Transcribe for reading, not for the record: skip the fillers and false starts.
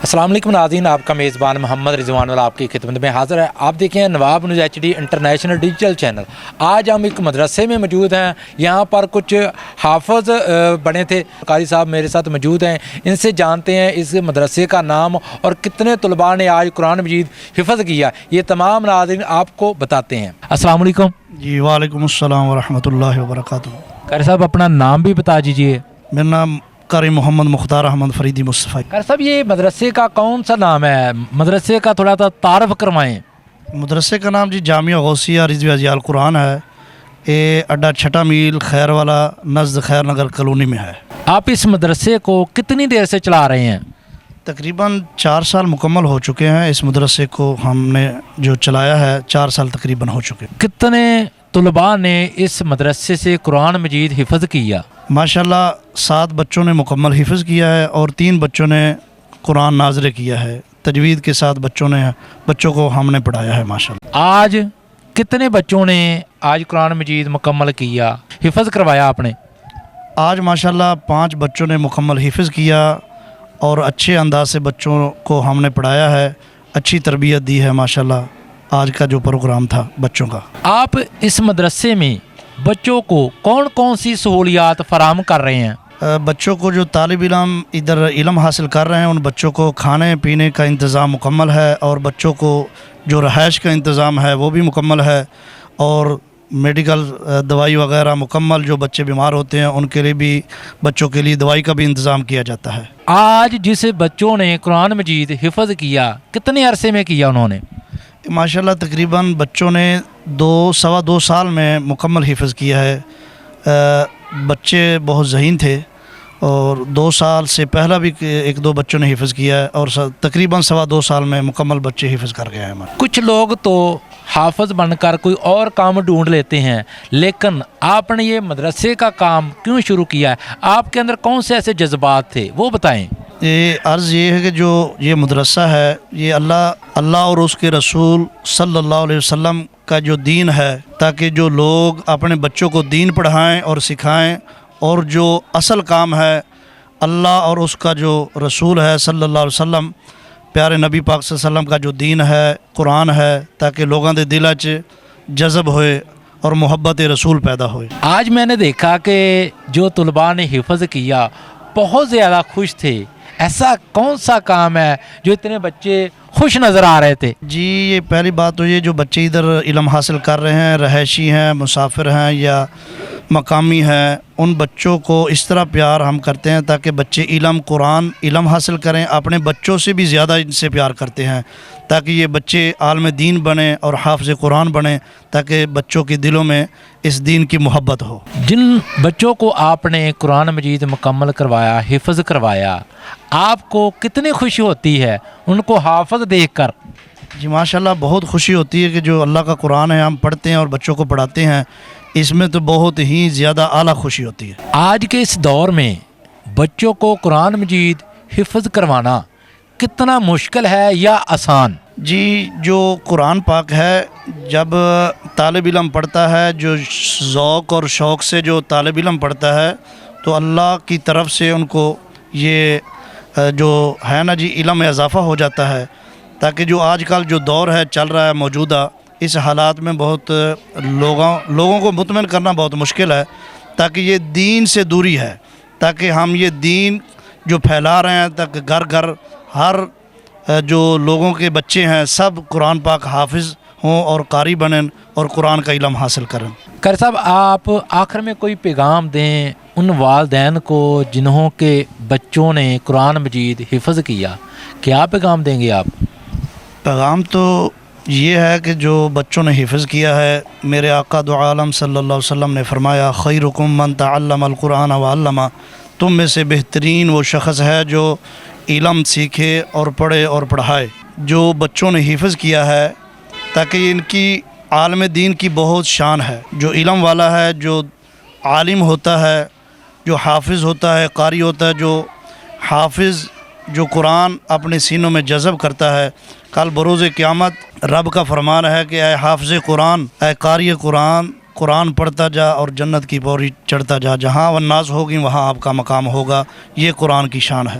अस्सलाम वालेकुम नाज़रीन, आपका मेज़बान मोहम्मद रिजवान वाला आपकी खिदमत में हाज़िर है। आप देखें Nawab news HD international digital channel. आज हम एक मदरसे में मौजूद हैं। यहाँ पर कुछ हाफ़िज़ बने थे, कारी साहब मेरे साथ मौजूद हैं। इनसे जानते हैं इस मदरसे का नाम और कितने तलबा ने आज कुरान मजीद हिफ़्ज़ किया, ये तमाम नाज़रीन आपको बताते हैं। अस्सलाम वालेकुम। जी वालेकुम अस्सलाम वरहमतुल्लाहि वबरकातुहू। कारी साहब अपना नाम भी बता दीजिए। मेरा नाम कारी मोहम्मद मुख्तार अहमद फरीदी मुस्तफ़ा। कारी साहब ये मदरसे का कौन सा नाम है, मदरसे का थोड़ा सा तारफ़ करवाएँ। मदरसे का नाम जी जामिया गौसिया रिज़वी ज़ियाल कुरान है। ये अड्डा छठा मील खैर वाला नज़द खैर नगर कॉलोनी में है। आप इस मदरसे को कितनी देर से चला रहे हैं? तकरीबन 4 साल मुकम्मल हो चुके हैं। इस मदरसे को हमने जो चलाया है 4 साल तकरीबन हो चुके। कितने तलबा ने इस मदरसे से कुरान मजीद हिफ़्ज़ किया? माशाल्लाह 7 बच्चों ने मुकम्मल हिफ़्ज़ किया है और 3 बच्चों ने कुरान नाज़रे किया है। तजवीद के साथ बच्चों को हमने पढ़ाया है माशाल्लाह। आज कितने बच्चों ने आज कुरान मजीद मुकम्मल किया, हिफ़्ज़ करवाया आपने? आज माशाल्लाह 5 बच्चों ने मुकम्मल हिफ़्ज़ किया और अच्छे अंदाज से बच्चों को हमने पढ़ाया है, अच्छी तरबियत दी है माशाल्लाह। आज का जो प्रोग्राम था बच्चों का। आप इस मदरसे में बच्चों को कौन कौन सी सहूलियात फ़राहम कर रहे हैं? बच्चों को जो तालिब इल्म इधर इल्म हासिल कर रहे हैं उन बच्चों को खाने पीने का इंतज़ाम मुकम्मल है और बच्चों को जो रहाइश का इंतज़ाम है वो भी मुकम्मल है और मेडिकल दवाई वगैरह मुकम्मल। जो बच्चे बीमार होते हैं उनके लिए भी, बच्चों के लिए दवाई का भी इंतज़ाम किया जाता है। आज जिस बच्चों ने कुरान मजीद हिफ़्ज़ किया, कितने अरसे में किया उन्होंने? माशाल्लाह तकरीबन बच्चों ने 2 साल में मुकम्मल हिफ़्ज़ किया है। बच्चे बहुत ज़हीन थे और 2 साल से पहला भी 1-2 बच्चों ने हिफ़्ज़ किया है और तकरीबन 2.25 साल में मुकम्मल बच्चे हिफ़्ज़ कर गए हैं। कुछ लोग तो हाफ़िज़ बनकर कोई और काम ढूंढ लेते हैं, लेकिन आपने ये मदरसे का काम क्यों शुरू किया है? आपके अंदर कौन से ऐसे जज्बात थे वो बताएं। ये अर्ज़ ये है कि जो ये मदरसा है ये अल्लाह और उसके रसूल सल्लल्लाहु अलैहि वसल्लम का जो दीन है, ताकि जो लोग अपने बच्चों को दीन पढ़ाएं और सिखाएं और जो असल काम है अल्लाह और उसका जो रसूल है सल्लल्लाहु अलैहि वसल्लम, प्यारे नबी पाक सल्लल्लाहु अलैहि वसल्लम का जो दीन है कुरान है, ताकि लोगों के दिल च जज़ब होए और मोहब्बत रसूल पैदा होए। आज मैंने देखा कि जो तलबा ने हिफ़्ज़ किया बहुत ज़्यादा खुश थे। ऐसा कौन सा काम है जो इतने बच्चे खुश नज़र आ रहे थे? जी ये पहली बात तो ये जो बच्चे इधर इल्म हासिल कर रहे हैं, रहायशी हैं, मुसाफिर हैं या मकामी हैं, उन बच्चों को इस तरह प्यार हम करते हैं ताकि बच्चे इल्म हासिल करें। अपने बच्चों से भी ज़्यादा इनसे प्यार करते हैं ताकि ये बच्चे आलम दीन बने और हाफ़िज़ कुरान बने, ताकि बच्चों के दिलों में इस दीन की मोहब्बत हो। जिन बच्चों को आपने कुरान मजीद मुकम्मल करवाया, हिफ़्ज़ करवाया, आपको कितनी खुशी होती है उनको हाफ़िज़ देखकर? जी माशाल्लाह बहुत खुशी होती है कि जो अल्लाह का कुरान है हम पढ़ते हैं और बच्चों को पढ़ाते हैं, इसमें तो बहुत ही ज़्यादा आला खुशी होती है। आज के इस दौर में बच्चों को कुरान मजीद हिफ़्ज़ करवाना कितना मुश्किल है या आसान? जी जो कुरान पाक है, जब तालिब इल्म पढ़ता है, जो ज़ौक़ और शौक़ से जो तालिब इल्म पढ़ता है, तो अल्लाह की तरफ से उनको ये जो है ना जी इल्म में इजाफ़ा हो जाता है। ताकि जो आजकल जो दौर है चल रहा है मौजूदा, इस हालात में बहुत लोगों को मुतमिन करना बहुत मुश्किल है, ताकि ये दीन से दूरी है, ताकि हम ये दीन जो फैला रहे हैं ताकि घर घर हर जो लोगों के बच्चे हैं सब कुरान पाक हाफिज़ हों और कारी बनें और कुरान का इल्म हासिल करें। कारी साहब आप आखिर में कोई पैगाम दें उन वालिदैन को जिन्हों के बच्चों ने कुरान मजीद हिफ़्ज़ किया, क्या पैगाम देंगे आप? पैगाम तो ये है कि जो बच्चों ने हिफ़्ज़ किया है, मेरे आका दो आलम सल्लल्लाहु अलैहि वसल्लम ने फरमाया खैरुकुम मन तअल्लमल कुरान व अल्लमा, तुम में से बेहतरीन वो शख़्स है जो इल्म सीखे और पढ़े और पढ़ाए। जो बच्चों ने हिफ़्ज़ किया है ताकि इनकी आलम दीन की बहुत शान है। जो इल्म वाला है, जो आलिम होता है, जो हाफिज़ होता है, कारी होता है, जो हाफिज़ जो कुरान अपने सीनों में जज़ब करता है, कल बरोज़ क़यामत रब का फरमान है कि ऐ हाफिज़ कुरान, ऐ कारी कुरान, कुरान पढ़ता जा और जन्नत की पौड़ी चढ़ता जा, जहाँ वन्नास होगी वहाँ आपका मकाम होगा। ये कुरान की शान है।